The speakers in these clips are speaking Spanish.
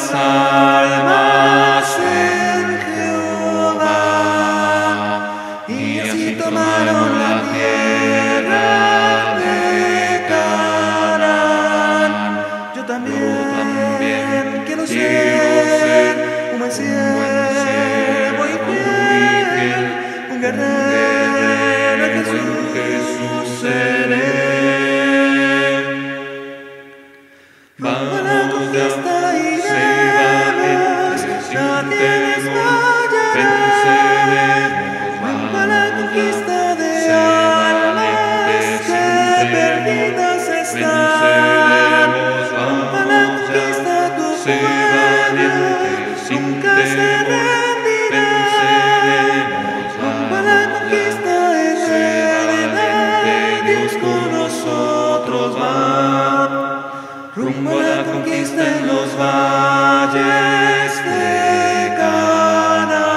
las almas en Jehová, y así tomaron la tierra de Canaán. Yo también quiero ser un buen siervo y fiel, un guerrero en Jesús seré. Vamos ya, sé valientes, sin temor, venceremos. Rumbo a la conquista de almas que perdidas están. Rumbo a la conquista tu pueblo nunca se rendirá. Rumbo a la conquista eterna, Dios con nosotros va. Rumbo a la conquista en los valles de Canaán,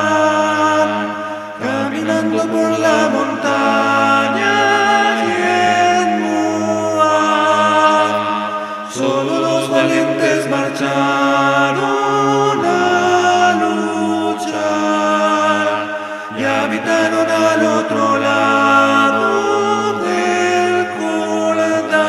caminando por la montaña y en Moab. Solo los valientes marcharon a luchar y habitaron al otro lado del Jordán.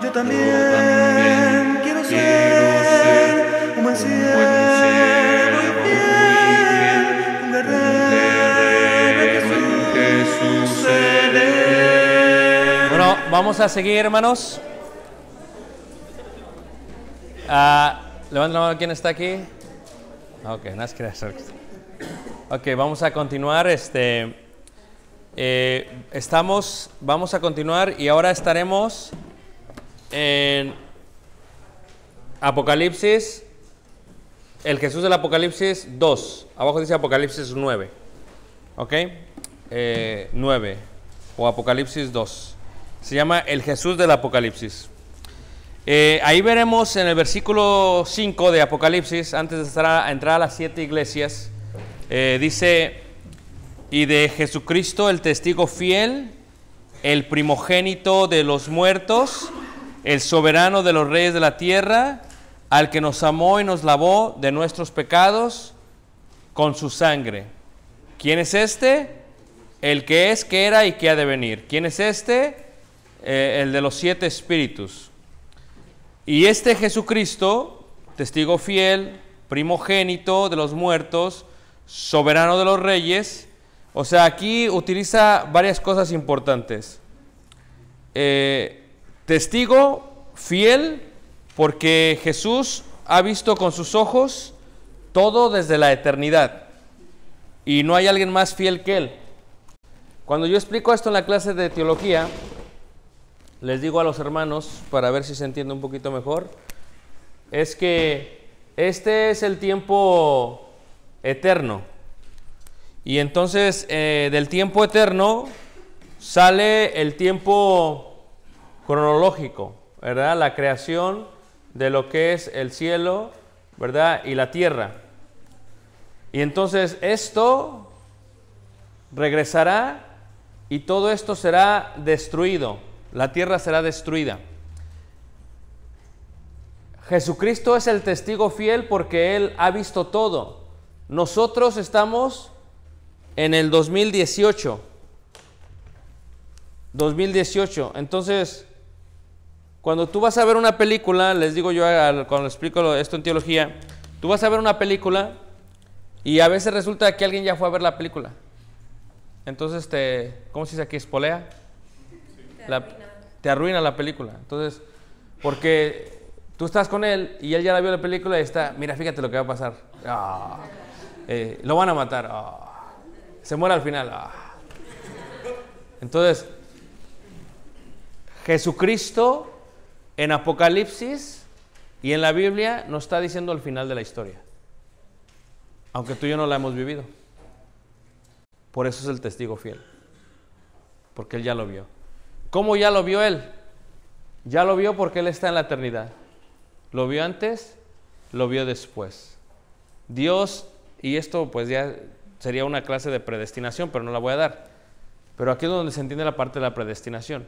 Yo también quiero ser un buen siervo y fiel, un guerrero en Jesús seré. Bueno, vamos a seguir, hermanos. Levanta la mano, ¿quién está aquí? Ok, no es que... Ok, vamos a continuar. Vamos a continuar y ahora estaremos en Apocalipsis, el Jesús del Apocalipsis 2. Abajo dice Apocalipsis 9. Ok, 9 o Apocalipsis 2. Se llama el Jesús del Apocalipsis. Ahí veremos en el versículo 5 de Apocalipsis, antes de entrar a las 7 iglesias, dice: y de Jesucristo el testigo fiel, el primogénito de los muertos, el soberano de los reyes de la tierra, al que nos amó y nos lavó de nuestros pecados con su sangre. ¿Quién es este? El que es, que era y que ha de venir. ¿Quién es este? El de los 7 espíritus. Y este Jesucristo, testigo fiel, primogénito de los muertos, soberano de los reyes. O sea, aquí utiliza varias cosas importantes. Testigo fiel, porque Jesús ha visto con sus ojos todo desde la eternidad. Y no hay alguien más fiel que Él. Cuando yo explico esto en la clase de teología, les digo a los hermanos, para ver si se entiende un poquito mejor, es que este es el tiempo eterno. Y entonces del tiempo eterno sale el tiempo cronológico, ¿verdad? La creación de lo que es el cielo, ¿verdad? Y la tierra. Y entonces esto regresará y todo esto será destruido. La tierra será destruida. Jesucristo es el testigo fiel porque Él ha visto todo. Nosotros estamos en el 2018. 2018. Entonces, cuando tú vas a ver una película, les digo yo cuando explico esto en teología, tú vas a ver una película y a veces resulta que alguien ya fue a ver la película. Entonces ¿cómo se dice aquí? ¿Espolea? Te arruina la película. Entonces, porque tú estás con él y él ya la vio la película y está, mira, fíjate lo que va a pasar. Lo van a matar. Se muere al final. Entonces, Jesucristo en Apocalipsis y en la Biblia nos está diciendo el final de la historia. Aunque tú y yo no la hemos vivido. Por eso es el testigo fiel. Porque Él ya lo vio. ¿Cómo ya lo vio Él? Ya lo vio porque Él está en la eternidad. Lo vio antes, lo vio después. Dios, y esto pues ya sería una clase de predestinación, pero no la voy a dar. Pero aquí es donde se entiende la parte de la predestinación.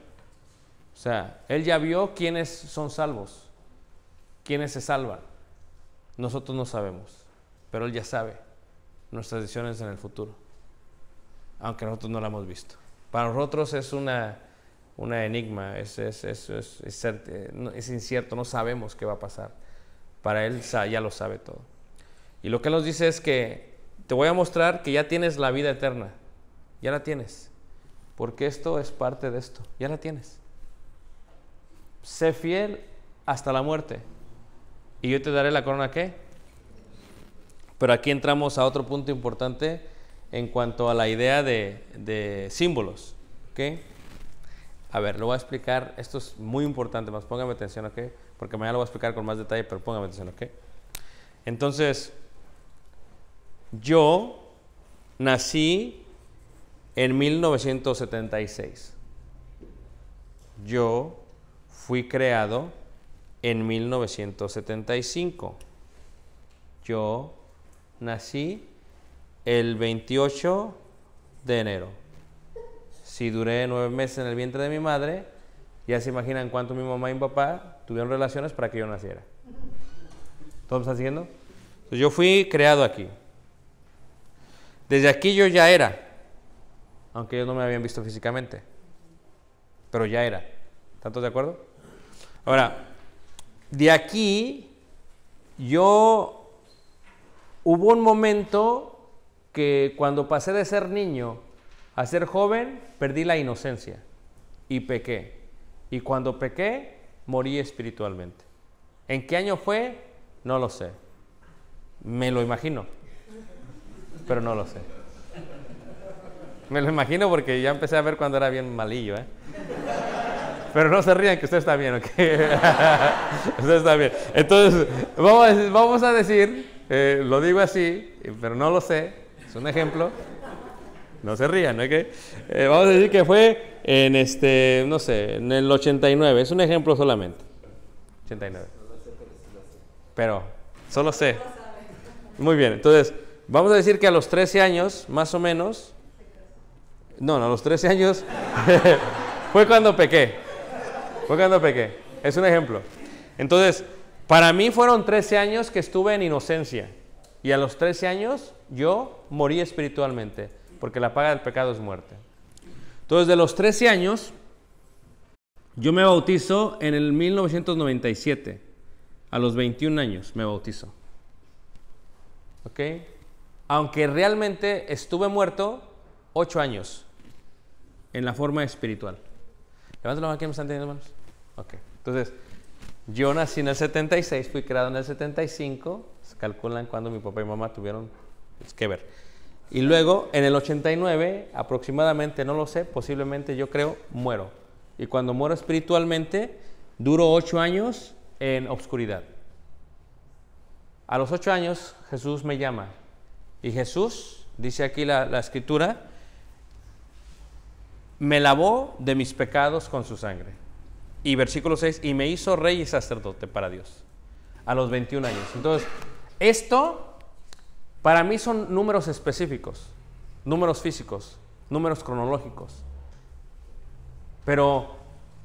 O sea, Él ya vio quiénes son salvos, quiénes se salvan. nosotros no sabemos, pero Él ya sabe nuestras decisiones en el futuro, aunque nosotros no la hemos visto. Para nosotros es una enigma, es incierto, no sabemos qué va a pasar. Para Él ya lo sabe todo. Y lo que Él nos dice es que te voy a mostrar que ya tienes la vida eterna, ya la tienes, porque esto es parte de esto, ya la tienes. Sé fiel hasta la muerte y yo te daré la corona. ¿Qué? Pero aquí entramos a otro punto importante en cuanto a la idea de símbolos. ¿Ok? A ver, lo voy a explicar. Esto es muy importante, más póngame atención, ¿ok? Porque mañana lo voy a explicar con más detalle, pero póngame atención, ¿ok? Entonces, yo nací en 1976. Yo fui creado en 1975. Yo nací el 28 de enero. Si duré 9 meses en el vientre de mi madre, ya se imaginan cuánto mi mamá y mi papá tuvieron relaciones para que yo naciera. ¿Todos me están siguiendo? Entonces, yo fui creado aquí. Desde aquí yo ya era, aunque ellos no me habían visto físicamente, pero ya era. ¿Están todos de acuerdo? Ahora, de aquí hubo un momento que cuando pasé de ser niño a ser joven, perdí la inocencia y pequé. Y cuando pequé, morí espiritualmente. ¿En qué año fue? No lo sé. Me lo imagino, pero no lo sé. Me lo imagino porque ya empecé a ver cuando era bien malillo, ¿eh? Pero no se rían, que usted está bien, ¿ok? Usted está bien. Entonces, vamos a decir, lo digo así, pero no lo sé, es un ejemplo. No se rían, ¿ok? Vamos a decir que fue en no sé, en el 89, es un ejemplo solamente. 89. Pero, solo sé. Muy bien, entonces, vamos a decir que a los 13 años, más o menos, no, a los 13 años, fue cuando pequé. Es un ejemplo. Entonces, para mí fueron 13 años que estuve en inocencia. Y a los 13 años yo morí espiritualmente, porque la paga del pecado es muerte. Entonces, de los 13 años, yo me bautizo en el 1997. A los 21 años me bautizo. ¿Ok? Aunque realmente estuve muerto 8 años en la forma espiritual. Levanten la mano, ¿quién me están entendiendo, hermanos? Ok. Entonces, yo nací en el 76, fui creado en el 75. Se calculan cuando mi papá y mamá tuvieron que ver. Y luego, en el 89, aproximadamente, no lo sé, posiblemente yo creo, muero. Y cuando muero espiritualmente, duro 8 años en obscuridad. A los 8 años, Jesús me llama. Y Jesús, dice aquí la escritura, me lavó de mis pecados con su sangre. Y versículo 6, y me hizo rey y sacerdote para Dios. A los 21 años. Entonces, esto para mí son números específicos, números físicos, números cronológicos. Pero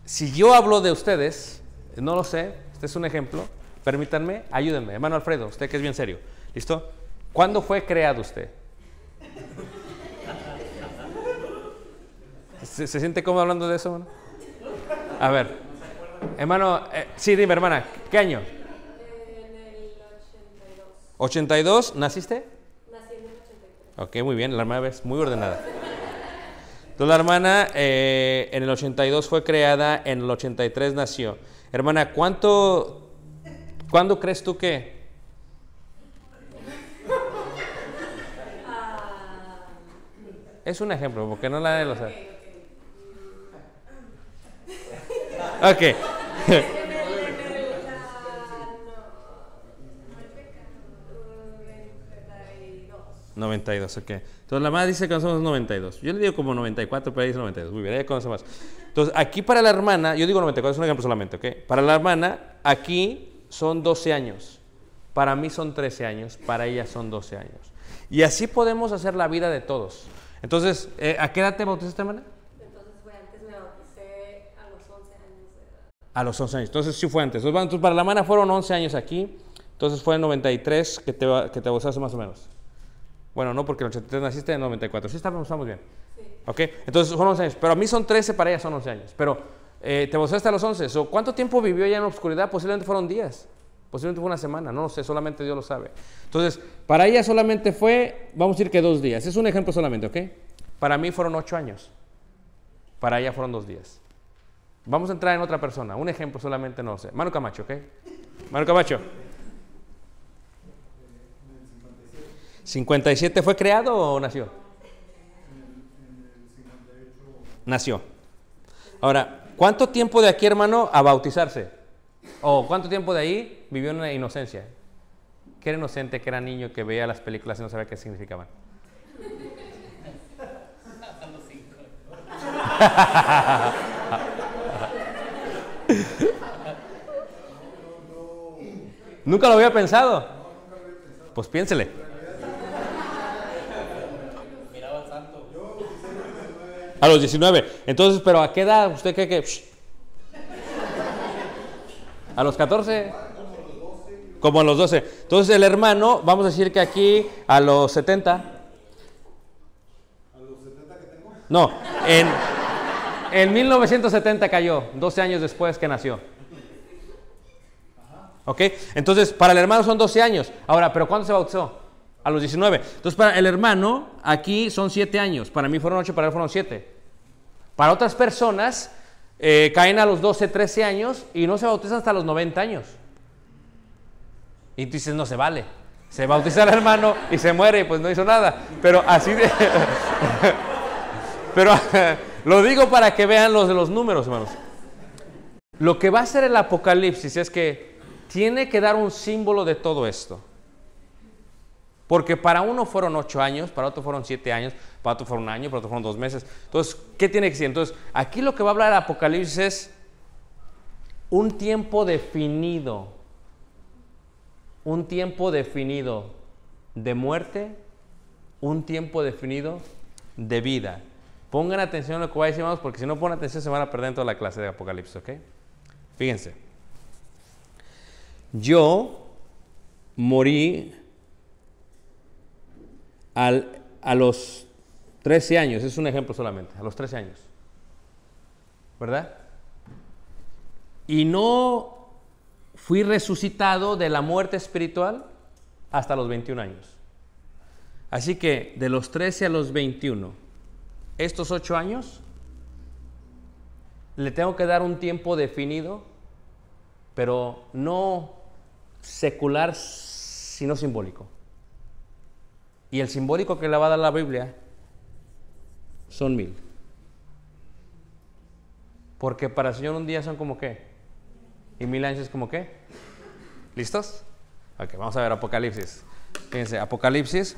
si yo hablo de ustedes, no lo sé, este es un ejemplo, permítanme, ayúdenme. Hermano Alfredo, usted que es bien serio, ¿listo? ¿Cuándo fue creado usted? ¿Se siente cómodo hablando de eso, hermano? A ver, hermano, sí, dime, hermana, ¿qué año? En el 82. ¿82? ¿Naciste? Nací en el 83. Ok, muy bien, la hermana es muy ordenada. Entonces la hermana en el 82 fue creada, en el 83 nació. Hermana, ¿cuándo crees tú que? Es un ejemplo, porque no la de los... Ok. 92, ok. Entonces la hermana dice que somos 92. Yo le digo como 94, pero ella dice 92. Muy bien, ella conoce más. Entonces aquí para la hermana, yo digo 94, es un ejemplo solamente, ok. Para la hermana, aquí son 12 años. Para mí son 13 años, para ella son 12 años. Y así podemos hacer la vida de todos. Entonces, ¿a qué edad te bautizaste, hermana? Entonces fue antes, me bauticé a los 11 años de edad. A los 11 años. Entonces sí fue antes. Entonces para la hermana fueron 11 años aquí. Entonces fue en 93 que te bautizaste más o menos. Bueno, no, porque en el 83 naciste en 94. Sí, estamos bien. Sí. ¿Ok? Entonces son 11 años. Pero a mí son 13, para ella son 11 años. Pero te bautizaste a los 11. So, ¿cuánto tiempo vivió ella en la oscuridad? Posiblemente fueron días. Posiblemente fue una semana. No lo sé, solamente Dios lo sabe. Entonces, para ella solamente fue, vamos a decir que 2 días. Es un ejemplo solamente, ¿ok? Para mí fueron 8 años. Para ella fueron 2 días. Vamos a entrar en otra persona. Un ejemplo solamente, no lo sé. Manu Camacho, ¿ok? Manu Camacho. 57. ¿Fue creado o nació? Nació. Ahora, ¿cuánto tiempo de aquí, hermano, a bautizarse? ¿O cuánto tiempo de ahí vivió en la inocencia? Que era inocente, que era niño, que veía las películas y no sabía qué significaban. ¿Nunca lo había pensado? Pues piénsele. A los 19. Entonces, ¿pero a qué edad usted cree que? ¿A los 14? Como a los 12. Entonces el hermano, vamos a decir que aquí a los 70. ¿A los 70 que tengo? No, en 1970 cayó, 12 años después que nació. ¿Ok? Entonces, para el hermano son 12 años. Ahora, ¿pero cuándo se bautizó? A los 19. Entonces, para el hermano, aquí son 7 años. Para mí fueron 8, para él fueron 7. Para otras personas, caen a los 12, 13 años y no se bautizan hasta los 90 años. Y tú dices, no se vale. Se bautiza el hermano y se muere y pues no hizo nada. Pero así de... Pero lo digo para que vean los números, hermanos. Lo que va a hacer el Apocalipsis es que tiene que dar un símbolo de todo esto. Porque para uno fueron 8 años, para otro fueron 7 años, para otro fueron 1 año, para otro fueron 2 meses. Entonces, ¿qué tiene que ser? Entonces, aquí lo que va a hablar el Apocalipsis es un tiempo definido. Un tiempo definido de muerte, un tiempo definido de vida. Pongan atención a lo que voy a decir, hermanos, porque si no ponen atención se van a perder en toda la clase de Apocalipsis, ¿ok? Fíjense. Yo morí a los 13 años, es un ejemplo solamente, a los 13 años, ¿verdad? Y no fui resucitado de la muerte espiritual hasta los 21 años. Así que de los 13 a los 21, estos 8 años, le tengo que dar un tiempo definido, pero no secular, sino simbólico. Y el simbólico que le va a dar la Biblia son 1000. Porque para el Señor un día son como qué. ¿Y 1000 años es como qué? ¿Listos? Ok, vamos a ver Apocalipsis. Fíjense, Apocalipsis,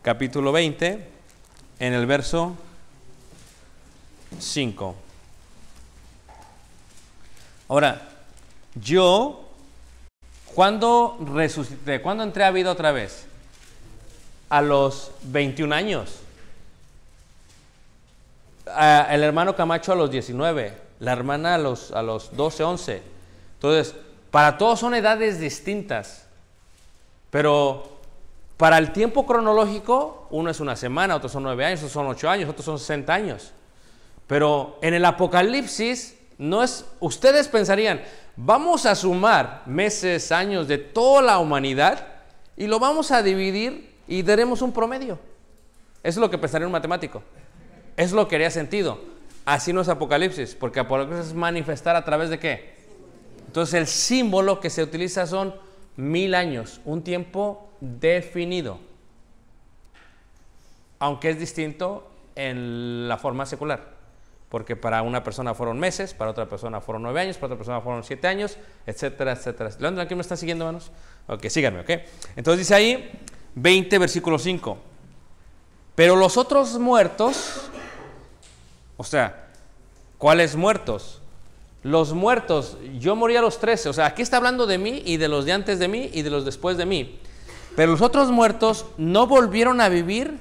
capítulo 20, en el verso 5. Ahora, yo, ¿cuándo resucité? ¿Cuándo entré a vida otra vez? A los 21 años. El hermano Camacho a los 19. La hermana a los 12, 11. Entonces, para todos son edades distintas. Pero para el tiempo cronológico, uno es una semana, otros son 9 años, otros son 8 años, otros son 60 años. Pero en el Apocalipsis, no es, ustedes pensarían, vamos a sumar meses, años de toda la humanidad y lo vamos a dividir y daremos un promedio. Eso es lo que pensaría un matemático. Es lo que haría sentido. Así no es Apocalipsis, porque Apocalipsis es manifestar a través de ¿qué? Entonces el símbolo que se utiliza son 1000 años, un tiempo definido. Aunque es distinto en la forma secular. Porque para una persona fueron meses, para otra persona fueron 9 años, para otra persona fueron 7 años, etcétera, etcétera. ¿Leandro, aquí me está siguiendo, hermanos? Ok, síganme, ok. Entonces dice ahí, 20, versículo 5. Pero los otros muertos, o sea, ¿cuáles muertos? Los muertos, yo morí a los 13, o sea, aquí está hablando de mí y de los de antes de mí y de los después de mí. Pero los otros muertos no volvieron a vivir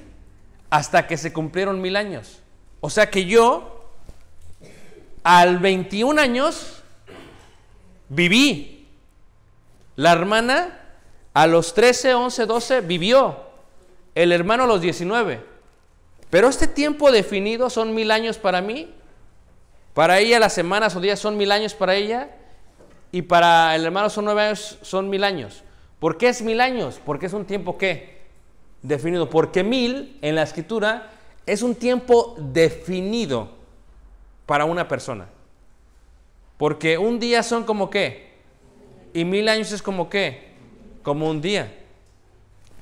hasta que se cumplieron 1000 años. O sea que yo, al 21 años, viví. La hermana a los 13, 11, 12 vivió. El hermano a los 19. Pero este tiempo definido son 1000 años para mí. Para ella las semanas o días son 1000 años para ella. Y para el hermano son 9 años, son 1000 años. ¿Por qué es 1000 años? Porque es un tiempo ¿qué? Definido. Porque 1000 en la escritura es un tiempo definido para una persona. Porque un día son como ¿qué? Y 1000 años es como ¿qué? Como un día.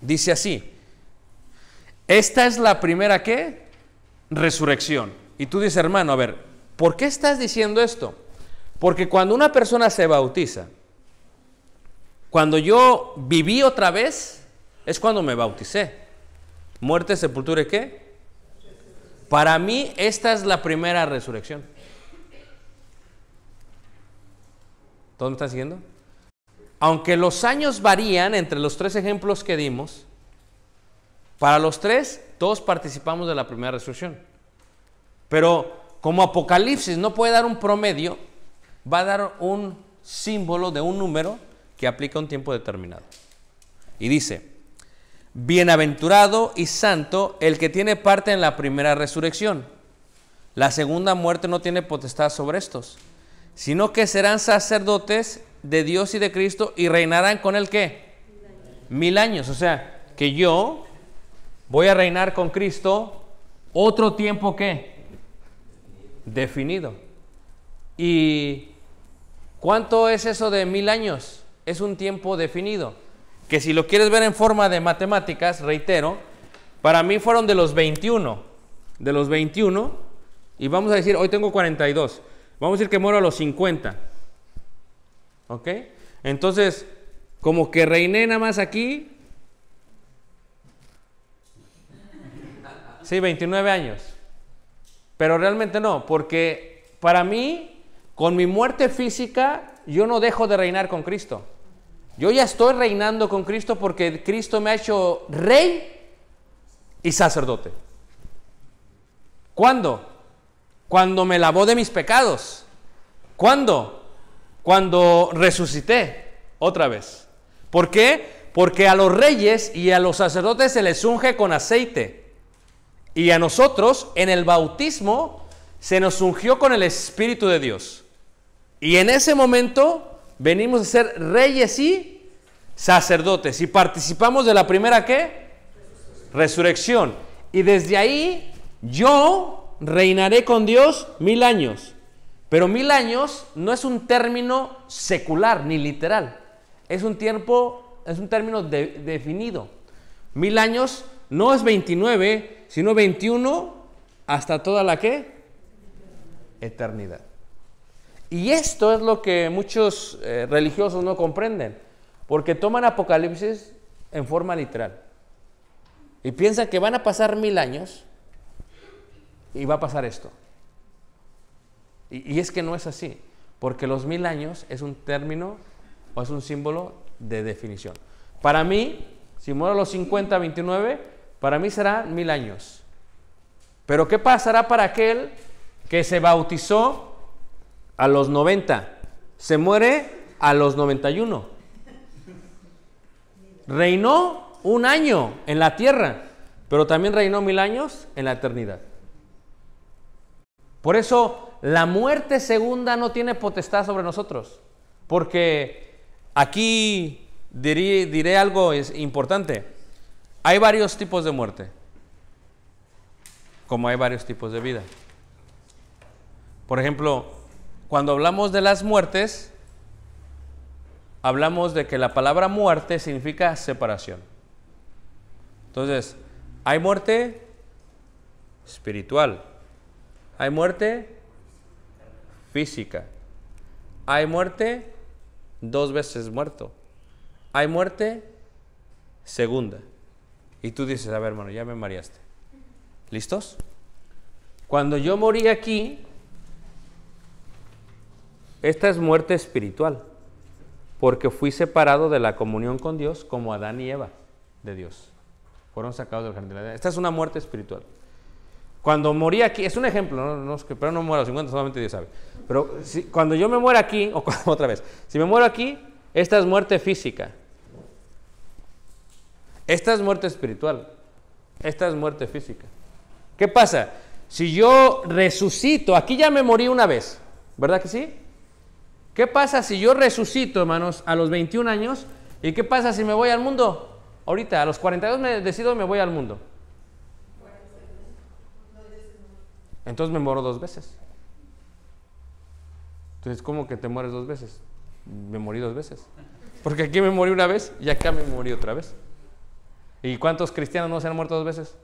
Dice así. Esta es la primera ¿qué? Resurrección. Y tú dices, hermano, a ver, ¿por qué estás diciendo esto? Porque cuando una persona se bautiza, cuando yo viví otra vez, es cuando me bauticé. Muerte, sepultura y ¿qué? Para mí, esta es la primera resurrección. ¿Todos me están siguiendo? Aunque los años varían entre los 3 ejemplos que dimos, para los 3, todos participamos de la primera resurrección. Pero como Apocalipsis no puede dar un promedio, va a dar un símbolo de un número que aplica un tiempo determinado. Y dice, bienaventurado y santo el que tiene parte en la primera resurrección. La segunda muerte no tiene potestad sobre estos, sino que serán sacerdotes de Dios y de Cristo y reinarán con él ¿qué? 1000 años. O sea, que yo voy a reinar con Cristo otro tiempo ¿qué? Definido. ¿Y cuánto es eso de 1000 años? Es un tiempo definido. Que si lo quieres ver en forma de matemáticas, reitero, para mí fueron de los 21. De los 21, y vamos a decir, hoy tengo 42. Vamos a decir que muero a los 50. ¿Ok? Entonces, como que reiné nada más aquí. Sí, 29 años. Pero realmente no, porque para mí, con mi muerte física, yo no dejo de reinar con Cristo. Yo ya estoy reinando con Cristo porque Cristo me ha hecho rey y sacerdote. ¿Cuándo? Cuando me lavó de mis pecados. ¿Cuándo? Cuando resucité otra vez. ¿Por qué? Porque a los reyes y a los sacerdotes se les unge con aceite. Y a nosotros, en el bautismo, se nos ungió con el Espíritu de Dios. Y en ese momento venimos a ser reyes y sacerdotes. Y participamos de la primera, ¿qué? Resurrección. Y desde ahí, yo reinaré con Dios 1000 años. Pero 1000 años no es un término secular ni literal. Es un término definido. 1000 años no es 29, sino 21 hasta toda la ¿qué? Eternidad. Y esto es lo que muchos religiosos no comprenden, porque toman Apocalipsis en forma literal y piensan que van a pasar 1000 años y va a pasar esto. Y es que no es así, porque los 1000 años es un término o es un símbolo de definición. Para mí, si muero a los 50, 29, para mí serán 1000 años. Pero ¿qué pasará para aquel que se bautizó a los 90? Se muere a los 91. Reinó un año en la tierra, pero también reinó 1000 años en la eternidad. Por eso la muerte segunda no tiene potestad sobre nosotros, porque aquí diré algo importante. Hay varios tipos de muerte, como hay varios tipos de vida. Por ejemplo, cuando hablamos de las muertes, hablamos de que la palabra muerte significa separación. Entonces, hay muerte espiritual, hay muerte física, hay muerte 2 veces muerto, hay muerte segunda. Y tú dices, a ver, hermano, ya me mareaste. ¿Listos? Cuando yo morí aquí, esta es muerte espiritual, porque fui separado de la comunión con Dios como Adán y Eva de Dios. Fueron sacados del jardín de Edén. Esta es una muerte espiritual. Cuando morí aquí, es un ejemplo, no, pero no muero a los 50, solamente Dios sabe. Pero cuando yo me muero aquí, otra vez, si me muero aquí, Esta es muerte física. Esta es muerte espiritual. Esta es muerte física. ¿Qué pasa? Si yo resucito, aquí ya me morí una vez, ¿verdad que sí? ¿Qué pasa si yo resucito, hermanos, a los 21 años? ¿Y qué pasa si me voy al mundo? Ahorita, a los 42 me decido, me voy al mundo. Entonces me muero 2 veces. Entonces, ¿cómo que te mueres 2 veces? Me morí 2 veces. Porque aquí me morí una vez y acá me morí otra vez. ¿Y cuántos cristianos no se han muerto 2 veces?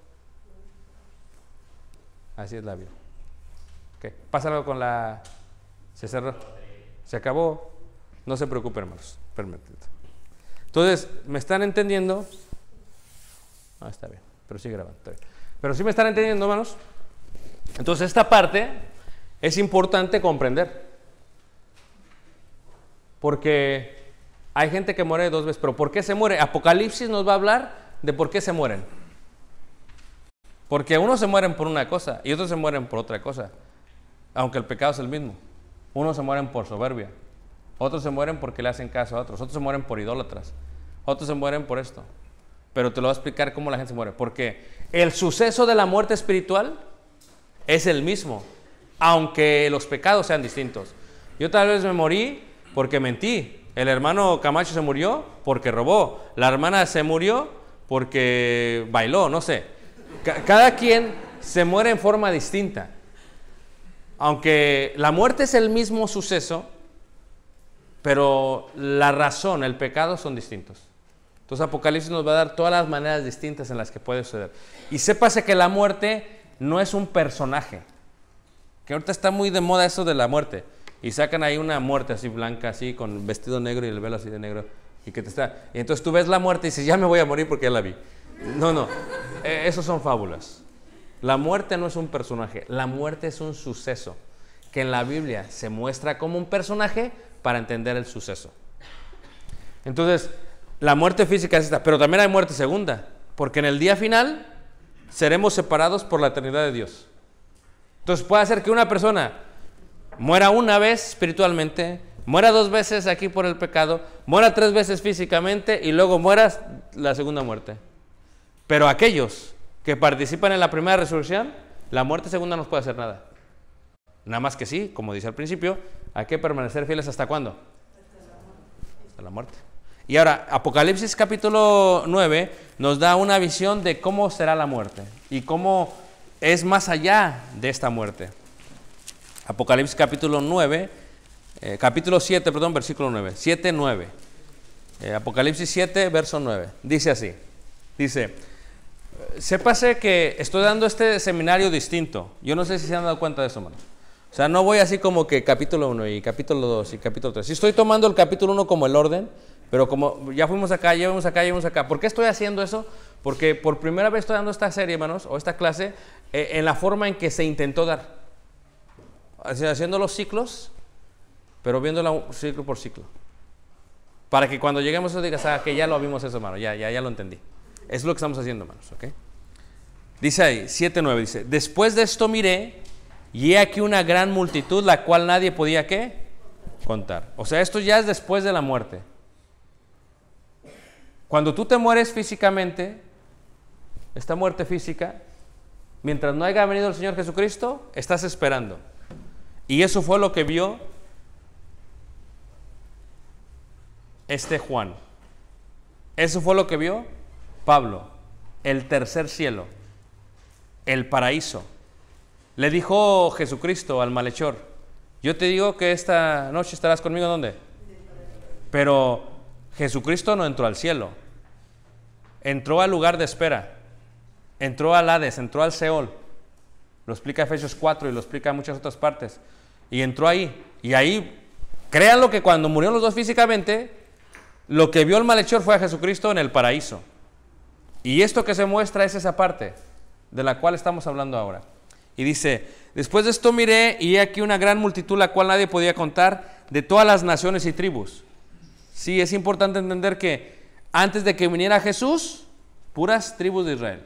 Así es la vida. ¿Qué? ¿Pasa algo con la...? Se cerró. Se acabó. No se preocupen, hermanos. Permítanme. Entonces, ¿me están entendiendo? Ah, está bien. Pero sigue grabando. Está bien. Pero sí me están entendiendo, hermanos. Entonces, esta parte es importante comprender. Porque hay gente que muere 2 veces. ¿Pero por qué se muere? Apocalipsis nos va a hablar de por qué se mueren. Porque unos se mueren por una cosa y otros se mueren por otra cosa. Aunque el pecado es el mismo. Unos se mueren por soberbia. Otros se mueren porque le hacen caso a otros. Otros se mueren por idólatras. Otros se mueren por esto. Pero te lo voy a explicar cómo la gente se muere. Porque el suceso de la muerte espiritual es el mismo, aunque los pecados sean distintos. Yo tal vez me morí porque mentí. El hermano Camacho se murió porque robó. La hermana se murió porque bailó, no sé. Cada quien se muere en forma distinta. Aunque la muerte es el mismo suceso, pero la razón, el pecado son distintos. Entonces Apocalipsis nos va a dar todas las maneras distintas en las que puede suceder. Y sépase que la muerte no es un personaje. Que ahorita está muy de moda eso de la muerte. Y sacan ahí una muerte así blanca, así, con vestido negro y el velo así de negro. Y entonces tú ves la muerte y dices, ya me voy a morir porque ya la vi. No. Esos son fábulas. La muerte no es un personaje. La muerte es un suceso. Que en la Biblia se muestra como un personaje para entender el suceso. Entonces, la muerte física es esta. Pero también hay muerte segunda. Porque en el día final seremos separados por la eternidad de Dios. Entonces puede ser que una persona muera una vez espiritualmente, muera 2 veces aquí por el pecado, muera 3 veces físicamente y luego muera la segunda muerte. Pero aquellos que participan en la primera resurrección, la muerte segunda no nos puede hacer nada. Nada más que sí, como dice al principio, hay que permanecer fieles ¿hasta cuándo? Hasta la muerte. Y ahora, Apocalipsis capítulo 9 nos da una visión de cómo será la muerte y cómo es más allá de esta muerte. Apocalipsis capítulo 7, versículo 9. 7, 9. Apocalipsis 7, verso 9. Dice así. Dice, sépase que estoy dando este seminario distinto. Yo no sé si se han dado cuenta de eso, hermanos. O sea, no voy así como que capítulo 1 y capítulo 2 y capítulo 3. Sí estoy tomando el capítulo 1 como el orden, pero como ya fuimos acá, ya vamos acá, ya vamos acá. ¿Por qué estoy haciendo eso? Porque por primera vez estoy dando esta serie, hermanos, o esta clase, en la forma en que se intentó dar. Haciendo los ciclos, pero viéndola ciclo por ciclo. Para que cuando lleguemos a eso digas, que ya lo vimos eso, hermano, ya lo entendí. Es lo que estamos haciendo, hermanos, ¿ok? Dice ahí, 7:9, dice, después de esto miré, y he aquí una gran multitud, la cual nadie podía, ¿qué? Contar. O sea, esto ya es después de la muerte. Cuando tú te mueres físicamente, esta muerte física, mientras no haya venido el Señor Jesucristo, estás esperando. Y eso fue lo que vio Juan. Eso fue lo que vio Pablo. El tercer cielo. El paraíso. Le dijo Jesucristo al malhechor, yo te digo que esta noche estarás conmigo, ¿dónde? Pero Jesucristo no entró al cielo. Entró al lugar de espera. Entró al Hades, entró al Seol. Lo explica Efesios 4 y lo explica en muchas otras partes. Y entró ahí. Y ahí, créanlo que cuando murieron los dos físicamente, lo que vio el malhechor fue a Jesucristo en el paraíso. Y esto que se muestra es esa parte de la cual estamos hablando ahora. Y dice, después de esto miré y he aquí una gran multitud, la cual nadie podía contar, de todas las naciones y tribus. Sí, es importante entender que antes de que viniera Jesús, puras tribus de Israel.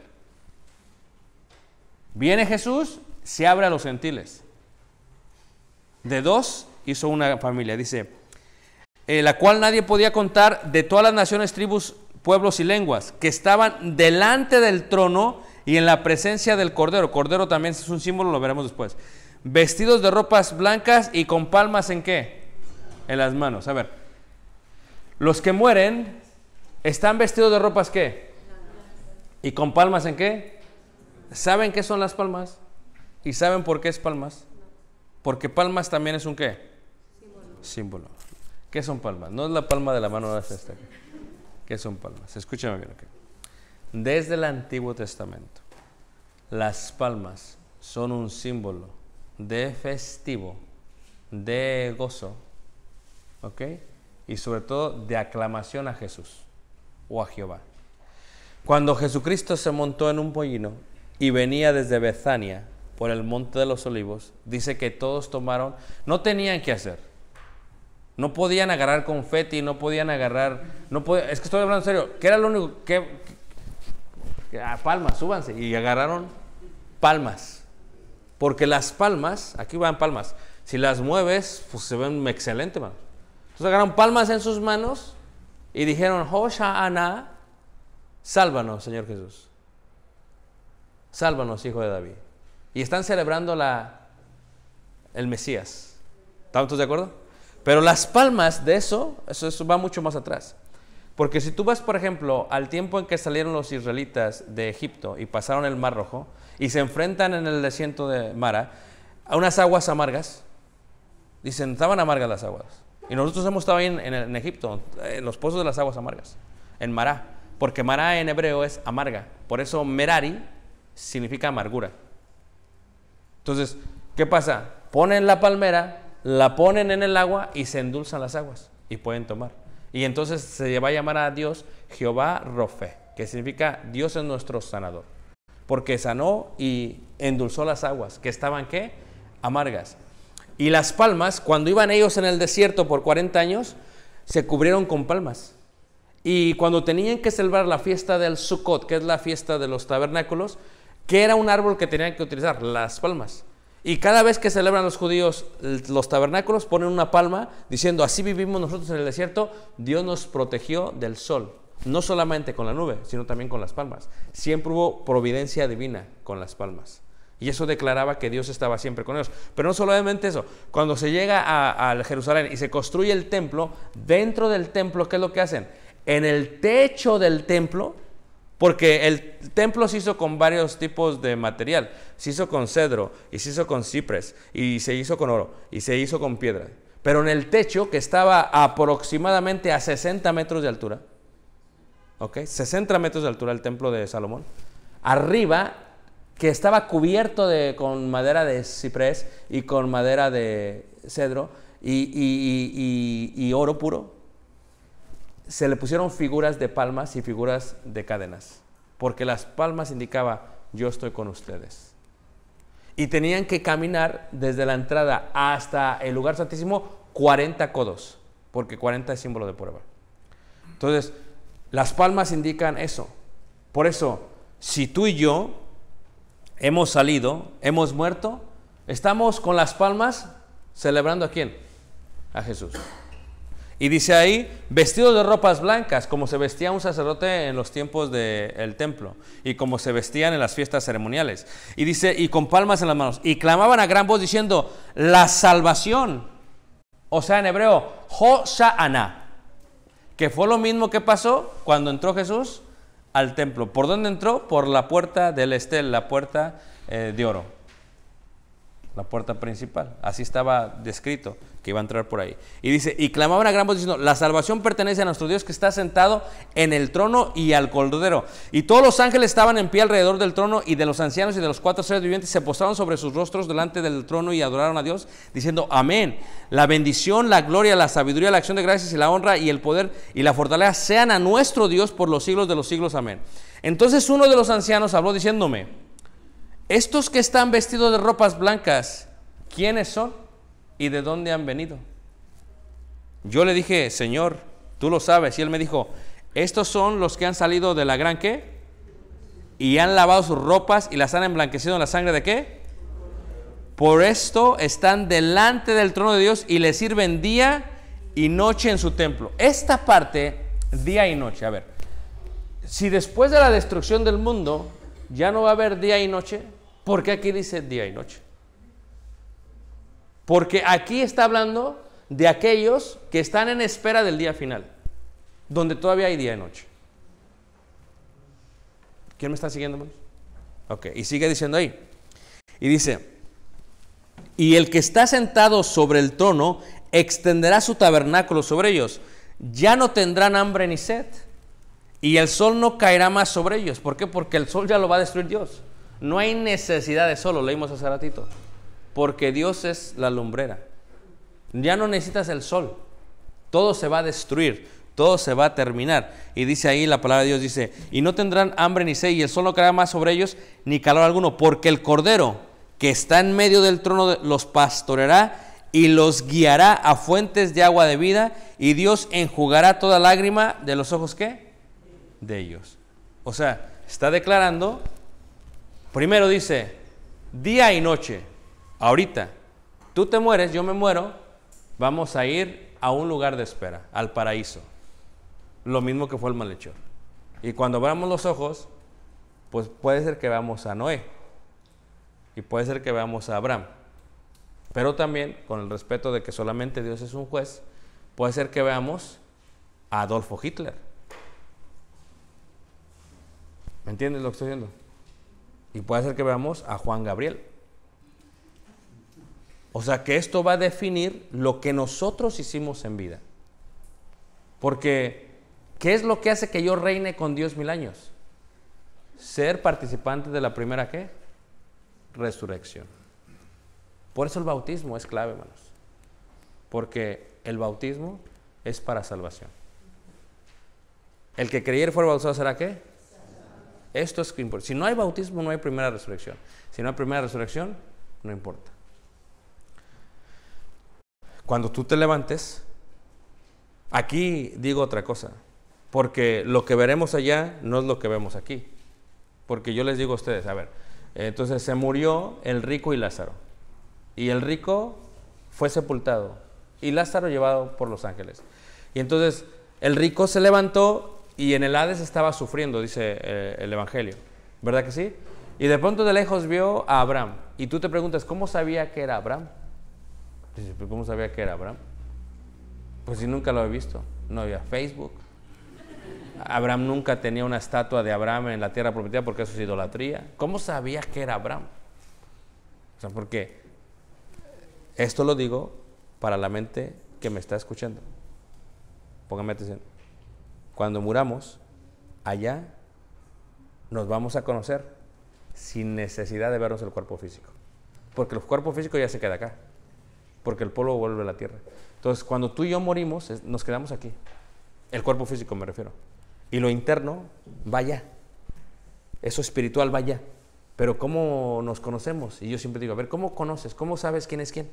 Viene Jesús, se abre a los gentiles. De 2 hizo una familia. Dice, la cual nadie podía contar, de todas las naciones, tribus, pueblos y lenguas, que estaban delante del trono y en la presencia del Cordero. Cordero también es un símbolo, lo veremos después. Vestidos de ropas blancas y con palmas ¿en qué? En las manos. A ver, los que mueren están vestidos de ropas ¿qué? ¿Y con palmas en qué? ¿Saben qué son las palmas? ¿Y saben por qué es palmas? Porque palmas también es un ¿qué? Símbolo. ¿Qué son palmas? No es la palma de la mano, no es esta. ¿Qué son palmas? Escúchame bien. Okay. Desde el Antiguo Testamento, las palmas son un símbolo de festivo, de gozo, ¿ok? Y sobre todo de aclamación a Jesús o a Jehová. Cuando Jesucristo se montó en un pollino y venía desde Betania por el Monte de los Olivos, dice que todos tomaron, no tenían que hacer, no podían agarrar confeti, no podían agarrar, es que estoy hablando en serio, ¿qué era lo único? Palmas, súbanse, y agarraron palmas, porque las palmas, aquí van palmas, si las mueves, pues se ven excelente, man. Entonces agarraron palmas en sus manos y dijeron, Hosanna, sálvanos, Señor Jesús, sálvanos, Hijo de David. Y están celebrando el Mesías. ¿Estamos de acuerdo? Pero las palmas de eso va mucho más atrás. Porque si tú vas, por ejemplo, al tiempo en que salieron los israelitas de Egipto y pasaron el Mar Rojo y se enfrentan en el desierto de Mara a unas aguas amargas, dicen, estaban amargas las aguas. Y nosotros hemos estado ahí en Egipto, en los pozos de las aguas amargas, en Mará, porque Mará en hebreo es amarga. Por eso Merari significa amargura. Entonces, ¿qué pasa? Ponen la palmera, la ponen en el agua y se endulzan las aguas y pueden tomar. Y entonces se va a llamar a Dios Jehová Rofe, que significa Dios es nuestro sanador. Porque sanó y endulzó las aguas, que estaban ¿qué? Amargas. Y las palmas, cuando iban ellos en el desierto por 40 años, se cubrieron con palmas. Y cuando tenían que celebrar la fiesta del Sukkot, que es la fiesta de los tabernáculos, ¿qué era un árbol que tenían que utilizar? Las palmas. Y cada vez que celebran los judíos los tabernáculos, ponen una palma diciendo, así vivimos nosotros en el desierto, Dios nos protegió del sol. No solamente con la nube, sino también con las palmas. Siempre hubo providencia divina con las palmas. Y eso declaraba que Dios estaba siempre con ellos. Pero no solamente eso, cuando se llega a Jerusalén y se construye el templo, dentro del templo, ¿qué es lo que hacen? En el techo del templo, porque el templo se hizo con varios tipos de material. Se hizo con cedro, y se hizo con ciprés, y se hizo con oro, y se hizo con piedra. Pero en el techo, que estaba aproximadamente a 60 metros de altura, ¿ok? 60 metros de altura el templo de Salomón, arriba, que estaba cubierto con madera de ciprés y con madera de cedro y oro puro, se le pusieron figuras de palmas y figuras de cadenas, porque las palmas indicaba yo estoy con ustedes. Y tenían que caminar desde la entrada hasta el lugar santísimo 40 codos, porque 40 es símbolo de prueba. Entonces, las palmas indican eso. Por eso, si tú y yo hemos salido, hemos muerto, estamos con las palmas celebrando ¿a quién? A Jesús. Y dice ahí, vestidos de ropas blancas, como se vestía un sacerdote en los tiempos del templo, y como se vestían en las fiestas ceremoniales. Y dice, y con palmas en las manos, y clamaban a gran voz diciendo, la salvación, o sea en hebreo, Hosanna, que fue lo mismo que pasó cuando entró Jesús al templo. ¿Por dónde entró? Por la puerta del Estel, la puerta de oro. La puerta principal. Así estaba descrito que iba a entrar por ahí. Y dice, y clamaban a gran voz diciendo, la salvación pertenece a nuestro Dios que está sentado en el trono y al Cordero. Y todos los ángeles estaban en pie alrededor del trono, y de los ancianos y de los 4 seres vivientes se postraron sobre sus rostros delante del trono y adoraron a Dios, diciendo, amén. La bendición, la gloria, la sabiduría, la acción de gracias y la honra y el poder y la fortaleza sean a nuestro Dios por los siglos de los siglos. Amén. Entonces uno de los ancianos habló diciéndome, estos que están vestidos de ropas blancas, ¿quiénes son y de dónde han venido? Yo le dije, Señor, tú lo sabes. Y él me dijo, estos son los que han salido de la gran ¿qué? Y han lavado sus ropas y las han emblanquecido en la sangre de ¿qué? Por esto están delante del trono de Dios y le sirven día y noche en su templo. Esta parte, día y noche. A ver, si después de la destrucción del mundo ya no va a haber día y noche, ¿por qué aquí dice día y noche? Porque aquí está hablando de aquellos que están en espera del día final, donde todavía hay día y noche. ¿Quién me está siguiendo, hermanos? Ok, y sigue diciendo ahí. Y dice, y el que está sentado sobre el trono extenderá su tabernáculo sobre ellos. Ya no tendrán hambre ni sed, y el sol no caerá más sobre ellos. ¿Por qué? Porque el sol ya lo va a destruir Dios. No hay necesidad de sol, lo leímos hace ratito. Porque Dios es la lumbrera. Ya no necesitas el sol. Todo se va a destruir, todo se va a terminar. Y dice ahí la palabra de Dios, dice, y no tendrán hambre ni sed, y el sol no caerá más sobre ellos, ni calor alguno, porque el Cordero que está en medio del trono los pastoreará y los guiará a fuentes de agua de vida, y Dios enjugará toda lágrima de los ojos, ¿qué? De ellos. O sea, está declarando, primero dice, día y noche. Ahorita, tú te mueres, yo me muero, vamos a ir a un lugar de espera, al paraíso. Lo mismo que fue el malhechor. Y cuando abramos los ojos, pues puede ser que veamos a Noé. Y puede ser que veamos a Abraham. Pero también, con el respeto de que solamente Dios es un juez, puede ser que veamos a Adolfo Hitler. ¿Me entiendes lo que estoy diciendo? Y puede ser que veamos a Juan Gabriel. O sea que esto va a definir lo que nosotros hicimos en vida. Porque, ¿qué es lo que hace que yo reine con Dios 1000 años? Ser participante de la primera, ¿qué? Resurrección. Por eso el bautismo es clave, hermanos. Porque el bautismo es para salvación. El que creyere fuera bautizado será, ¿qué? Esto es que importa. Si no hay bautismo, no hay primera resurrección. Si no hay primera resurrección, no importa. Cuando tú te levantes, aquí digo otra cosa, porque lo que veremos allá no es lo que vemos aquí. Porque yo les digo a ustedes, a ver, entonces se murió el rico y Lázaro. Y el rico fue sepultado y Lázaro llevado por los ángeles. Y entonces el rico se levantó y en el Hades estaba sufriendo, dice el Evangelio. ¿Verdad que sí? Y de pronto de lejos vio a Abraham. Y tú te preguntas, ¿cómo sabía que era Abraham? Dices, ¿cómo sabía que era Abraham? Pues si nunca lo había visto. No había Facebook. Abraham nunca tenía una estatua de Abraham en la tierra prometida porque eso es idolatría. ¿Cómo sabía que era Abraham? O sea, porque esto lo digo para la mente que me está escuchando. Póngame atención. Cuando muramos, allá nos vamos a conocer sin necesidad de vernos el cuerpo físico. Porque el cuerpo físico ya se queda acá. Porque el polvo vuelve a la tierra. Entonces, cuando tú y yo morimos, nos quedamos aquí. El cuerpo físico me refiero. Y lo interno va allá. Eso espiritual va allá. Pero ¿cómo nos conocemos? Y yo siempre digo, a ver, ¿cómo conoces? ¿Cómo sabes quién es quién?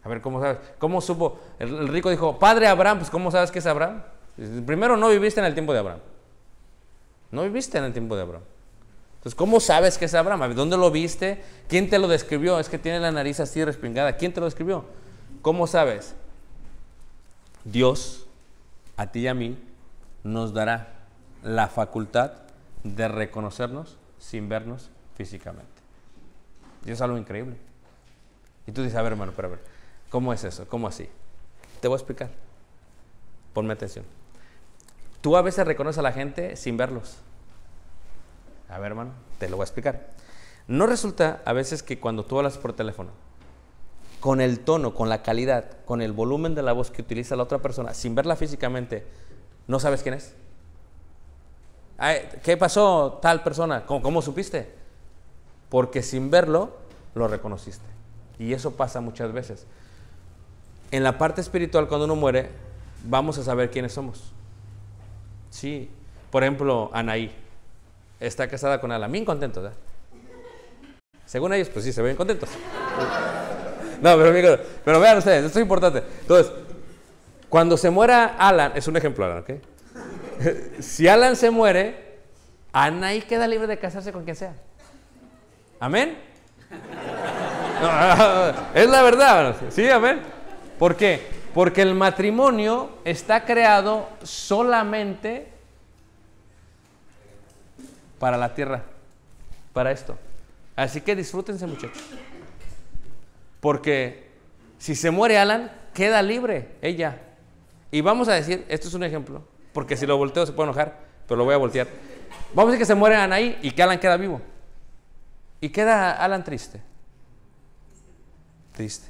A ver, ¿cómo sabes? ¿Cómo supo? El rico dijo, padre Abraham, pues ¿cómo sabes que es Abraham? Primero, no viviste en el tiempo de Abraham. No viviste en el tiempo de Abraham. Entonces, ¿cómo sabes que es Abraham? A ver, ¿dónde lo viste? ¿Quién te lo describió? Es que tiene la nariz así respingada. ¿Quién te lo describió? ¿Cómo sabes? Dios, a ti y a mí, nos dará la facultad de reconocernos sin vernos físicamente. Y es algo increíble. Y tú dices, a ver, hermano, pero a ver, ¿cómo es eso? ¿Cómo así? Te voy a explicar. Ponme atención. Tú a veces reconoces a la gente sin verlos. A ver, hermano, te lo voy a explicar. ¿No resulta a veces que cuando tú hablas por teléfono, con el tono, con la calidad, con el volumen de la voz que utiliza la otra persona, sin verla físicamente, no sabes quién es? Ay, ¿qué pasó tal persona? ¿Cómo supiste? Porque sin verlo, lo reconociste. Y eso pasa muchas veces. En la parte espiritual, cuando uno muere, vamos a saber quiénes somos. Sí. Por ejemplo, Anaí está casada con Alan. Bien contentos, ¿eh? Según ellos, pues sí, se ven contentos. No, pero vean ustedes, esto es importante. Entonces, cuando se muera Alan, es un ejemplo, Alan, ¿ok? Si Alan se muere, Anaí queda libre de casarse con quien sea. ¿Amén? No, es la verdad, ¿sí? ¿Amén? ¿Por qué? Porque el matrimonio está creado solamente para la tierra, para esto. Así que disfrútense, muchachos. Porque si se muere Alan, queda libre ella. Y vamos a decir, esto es un ejemplo, porque si lo volteo se puede enojar, pero lo voy a voltear. Vamos a decir que se muere Anaí y que Alan queda vivo. Y queda Alan triste. Triste.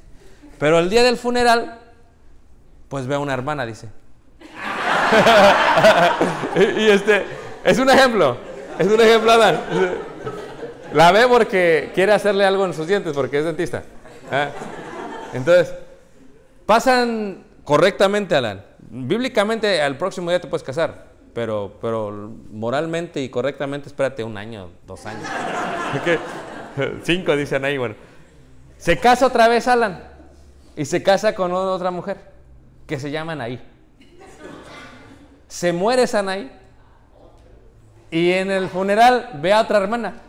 Pero el día del funeral, pues ve a una hermana, dice. y es un ejemplo. Es un ejemplo, Alan. La ve porque quiere hacerle algo en sus dientes, porque es dentista. Entonces, pasan correctamente, Alan. Bíblicamente, al próximo día te puedes casar, pero moralmente y correctamente, espérate 1 año, 2 años. 5, dicen ahí, bueno. Se casa otra vez Alan, y se casa con otra mujer, que se llama Anaí. Se muere esa Anaí, y en el funeral ve a otra hermana,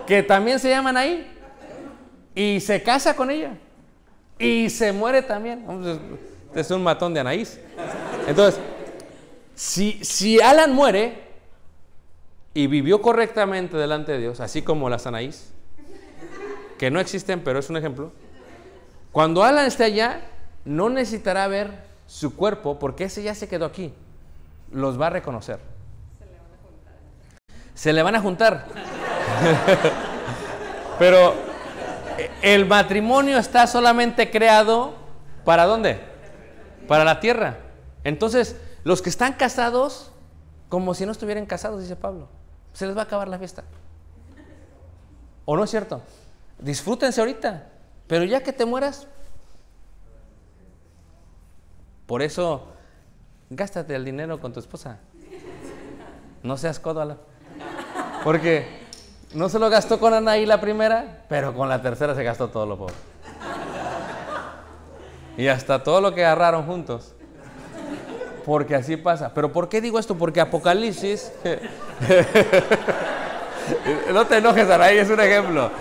que también se llama Anaí, y se casa con ella, y se muere también. Es un matón de Anaís. Entonces, si Alan muere y vivió correctamente delante de Dios, así como las Anaís, que no existen, pero es un ejemplo, cuando Alan esté allá, no necesitará ver su cuerpo, porque ese ya se quedó aquí. Los va a reconocer. Se le van a juntar. Pero el matrimonio está solamente creado ¿para dónde? Para la tierra. Entonces, los que están casados, como si no estuvieran casados, dice Pablo, se les va a acabar la fiesta. ¿O no es cierto? Disfrútense ahorita, pero ya que te mueras, por eso, gástate el dinero con tu esposa. No seas codo, Alan. Porque no se lo gastó con Anaí la primera, pero con la tercera se gastó todo lo pobre. Y hasta todo lo que agarraron juntos. Porque así pasa. ¿Pero por qué digo esto? Porque Apocalipsis... No te enojes, Anaí, es un ejemplo.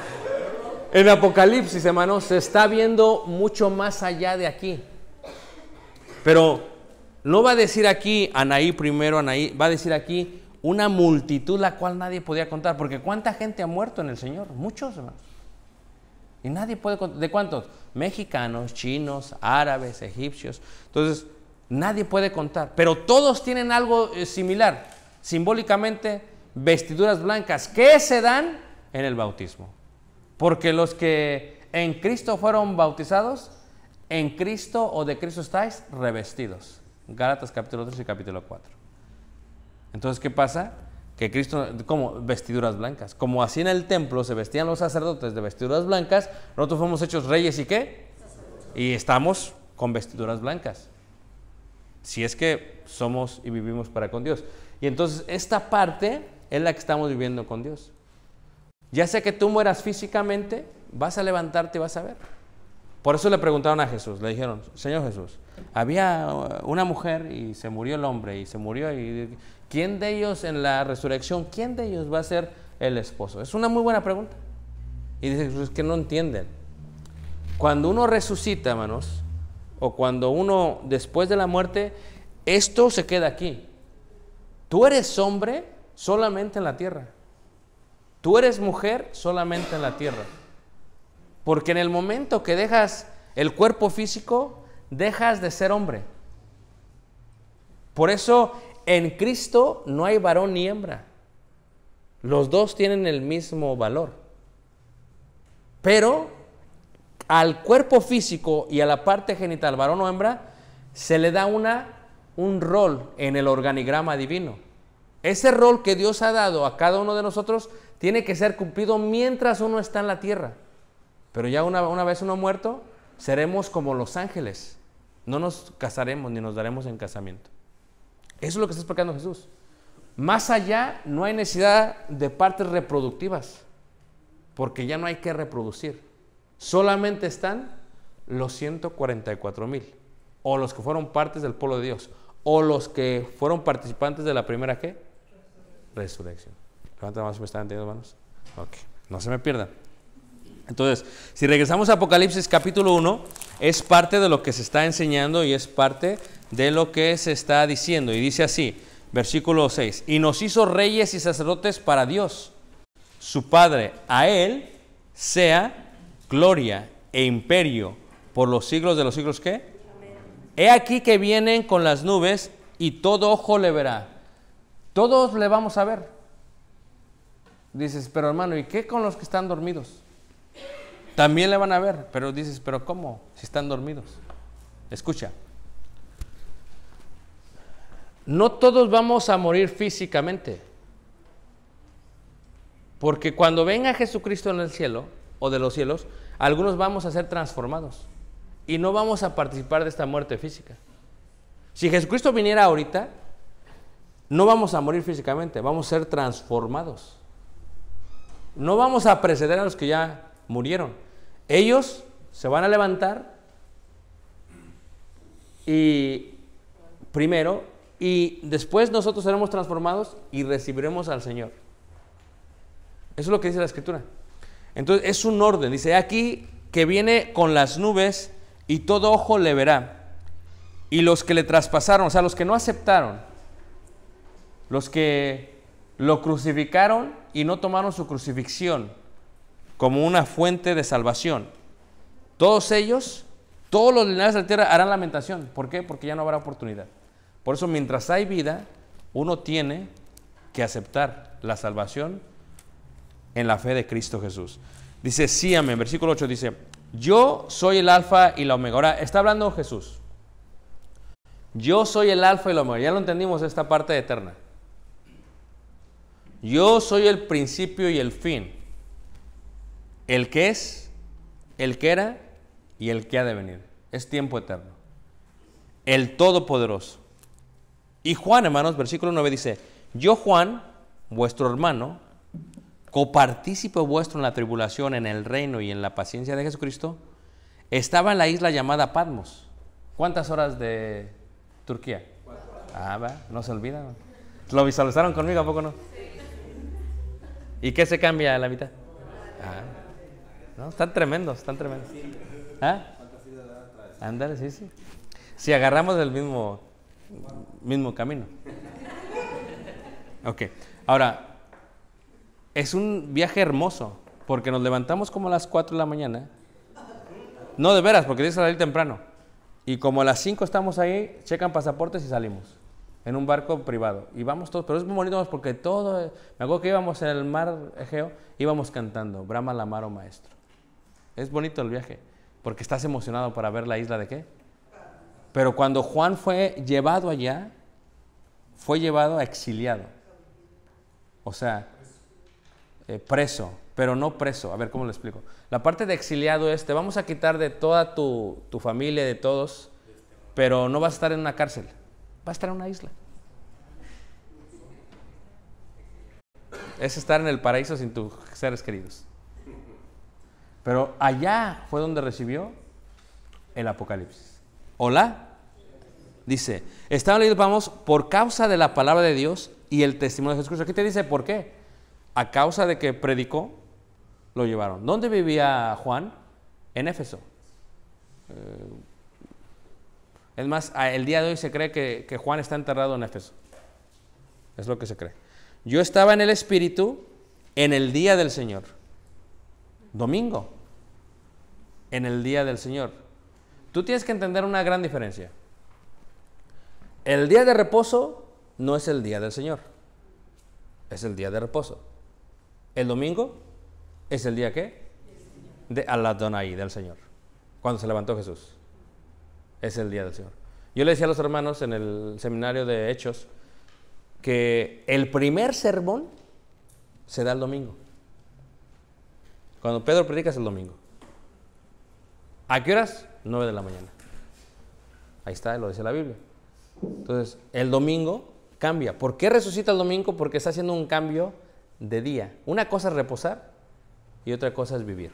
En Apocalipsis, hermanos, se está viendo mucho más allá de aquí. Pero no va a decir aquí Anaí primero, Anaí, va a decir aquí una multitud la cual nadie podía contar. Porque ¿cuánta gente ha muerto en el Señor? Muchos, hermanos. Y nadie puede contar. ¿De cuántos? Mexicanos, chinos, árabes, egipcios. Entonces, nadie puede contar. Pero todos tienen algo similar. Simbólicamente, vestiduras blancas que se dan en el bautismo. Porque los que en Cristo fueron bautizados, en Cristo o de Cristo estáis revestidos. Gálatas capítulo 3 y capítulo 4. Entonces, ¿qué pasa? Que Cristo, como vestiduras blancas. Como así en el templo se vestían los sacerdotes de vestiduras blancas, nosotros fuimos hechos reyes y ¿qué? Y estamos con vestiduras blancas. Si es que somos y vivimos para con Dios. Y entonces esta parte es la que estamos viviendo con Dios. Ya sea que tú mueras físicamente, vas a levantarte y vas a ver. Por eso le preguntaron a Jesús, le dijeron, Señor Jesús, había una mujer y se murió el hombre y se murió. Y ¿quién de ellos en la resurrección, quién de ellos va a ser el esposo? Es una muy buena pregunta. Y dice Jesús, es que no entienden. Cuando uno resucita, hermanos, o cuando uno después de la muerte, esto se queda aquí. Tú eres hombre solamente en la tierra. Tú eres mujer solamente en la tierra. Porque en el momento que dejas el cuerpo físico, dejas de ser hombre. Por eso en Cristo no hay varón ni hembra. Los dos tienen el mismo valor. Pero al cuerpo físico y a la parte genital, varón o hembra, se le da un rol en el organigrama divino. Ese rol que Dios ha dado a cada uno de nosotros tiene que ser cumplido mientras uno está en la tierra. Pero ya una vez uno muerto, seremos como los ángeles. No nos casaremos ni nos daremos en casamiento. Eso es lo que está explicando Jesús. Más allá no hay necesidad de partes reproductivas, porque ya no hay que reproducir. Solamente están los 144,000, o los que fueron partes del pueblo de Dios, o los que fueron participantes de la primera ¿qué? Resurrección. Levanten la mano si me están entendiendo, hermanos. Ok, no se me pierdan. Entonces, si regresamos a Apocalipsis capítulo 1, es parte de lo que se está enseñando y es parte de lo que se está diciendo. Y dice así, versículo 6, y nos hizo reyes y sacerdotes para Dios, su Padre. A Él sea gloria e imperio por los siglos de los siglos. ¿Qué? Amén. He aquí que vienen con las nubes y todo ojo le verá. Todos le vamos a ver. Dices, pero hermano, ¿y qué con los que están dormidos? También le van a ver, pero dices, pero ¿cómo? Si están dormidos. Escucha. No todos vamos a morir físicamente. Porque cuando venga Jesucristo en el cielo, o de los cielos, algunos vamos a ser transformados. Y no vamos a participar de esta muerte física. Si Jesucristo viniera ahorita, no vamos a morir físicamente, vamos a ser transformados. No vamos a preceder a los que ya murieron. Ellos se van a levantar y primero, y después nosotros seremos transformados y recibiremos al Señor. Eso es lo que dice la Escritura. Entonces es un orden. Dice aquí que viene con las nubes y todo ojo le verá. Y los que le traspasaron, o sea, los que no aceptaron, los que lo crucificaron y no tomaron su crucifixión como una fuente de salvación, todos ellos, todos los linajes de la tierra harán lamentación. ¿Por qué? Porque ya no habrá oportunidad. Por eso, mientras hay vida, uno tiene que aceptar la salvación en la fe de Cristo Jesús. Dice, sí, amén. Versículo 8 dice, yo soy el alfa y la omega. Ahora, está hablando Jesús. Yo soy el alfa y la omega. Ya lo entendimos, esta parte eterna. Yo soy el principio y el fin. El que es, el que era y el que ha de venir. Es tiempo eterno. El Todopoderoso. Y Juan, hermanos, versículo 9 dice, yo Juan, vuestro hermano, copartícipe vuestro en la tribulación, en el reino y en la paciencia de Jesucristo, estaba en la isla llamada Patmos. ¿Cuántas horas de Turquía? 4 horas. Ah, va, no se olvida. ¿Lo visualizaron conmigo? ¿A poco no? Sí. ¿Y qué se cambia a la mitad? Ah, no, están tremendos, están tremendos. ¿Ah? Ándale, sí, sí. Si agarramos el mismo camino. Ok, ahora, es un viaje hermoso, porque nos levantamos como a las 4 de la mañana. No, de veras, porque tienes que salir temprano. Y como a las 5 estamos ahí, checan pasaportes y salimos. En un barco privado. Y vamos todos, pero es muy bonito porque todo... Me acuerdo que íbamos en el mar Egeo, íbamos cantando, Brahma la mar, oh maestro. Es bonito el viaje, porque estás emocionado para ver la isla de qué. Pero cuando Juan fue llevado allá, fue llevado a exiliado. O sea, preso, pero no preso. A ver, ¿cómo lo explico? La parte de exiliado es, te vamos a quitar de toda tu familia, de todos, pero no vas a estar en una cárcel, vas a estar en una isla. Es estar en el paraíso sin tus seres queridos. Pero allá fue donde recibió el Apocalipsis. Hola, dice, estaban leídos, vamos, por causa de la palabra de Dios y el testimonio de Jesucristo. Aquí te dice por qué. A causa de que predicó, lo llevaron. ¿Dónde vivía Juan? En Éfeso. Es más, el día de hoy se cree que Juan está enterrado en Éfeso. Es lo que se cree. Yo estaba en el Espíritu en el día del Señor. Domingo. En el día del Señor. Tú tienes que entender una gran diferencia. El día de reposo no es el día del Señor. Es el día de reposo. El domingo es el día ¿qué? De Al-Adonai, del Señor. Cuando se levantó Jesús. Es el día del Señor. Yo le decía a los hermanos en el seminario de Hechos que el primer sermón se da el domingo. Cuando Pedro predica es el domingo. ¿A qué horas? 9 de la mañana. Ahí está, lo dice la Biblia. Entonces, el domingo cambia. ¿Por qué resucita el domingo? Porque está haciendo un cambio de día. Una cosa es reposar y otra cosa es vivir.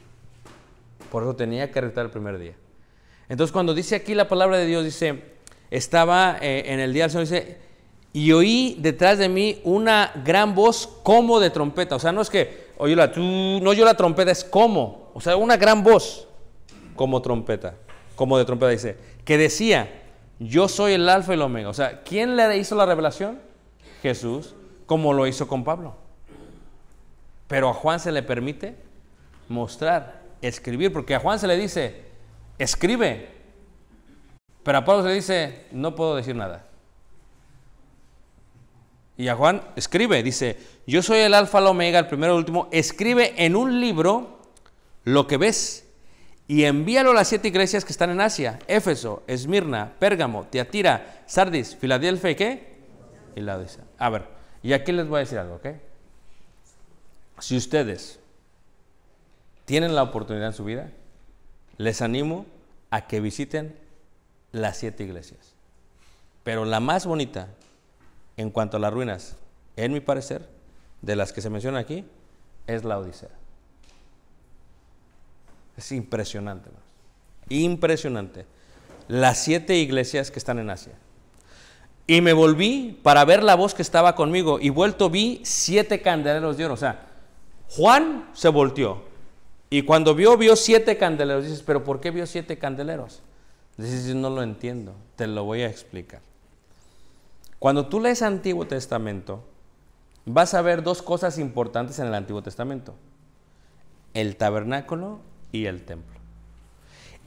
Por eso tenía que resucitar el primer día. Entonces, cuando dice aquí la palabra de Dios, dice, estaba en el día del Señor, dice, y oí detrás de mí una gran voz como de trompeta. O sea, no es que oí no oyó la trompeta, es como. O sea, una gran voz como trompeta. como de trompeta, dice, que decía, yo soy el alfa y el omega. O sea, ¿quién le hizo la revelación? Jesús, como lo hizo con Pablo. Pero a Juan se le permite mostrar, escribir, porque a Juan se le dice, escribe. Pero a Pablo se le dice, no puedo decir nada. Y a Juan escribe, dice, yo soy el alfa, el omega, el primero y el último. Escribe en un libro lo que ves y envíalo a las 7 iglesias que están en Asia: Éfeso, Esmirna, Pérgamo, Tiatira, Sardis, Filadelfia y ¿qué? Y Laodicea. A ver, y aquí les voy a decir algo, ¿ok? Si ustedes tienen la oportunidad en su vida, les animo a que visiten las 7 iglesias. Pero la más bonita, en cuanto a las ruinas, en mi parecer, de las que se mencionan aquí, es Laodicea. Es impresionante, ¿no? Impresionante. Las 7 iglesias que están en Asia. Y me volví para ver la voz que estaba conmigo, y vuelto vi 7 candeleros de oro. O sea, Juan se volteó, y cuando vio 7 candeleros. Dices, ¿pero por qué vio 7 candeleros? Dices, no lo entiendo, te lo voy a explicar. Cuando tú lees Antiguo Testamento, vas a ver 2 cosas importantes en el Antiguo Testamento: el tabernáculo y el templo.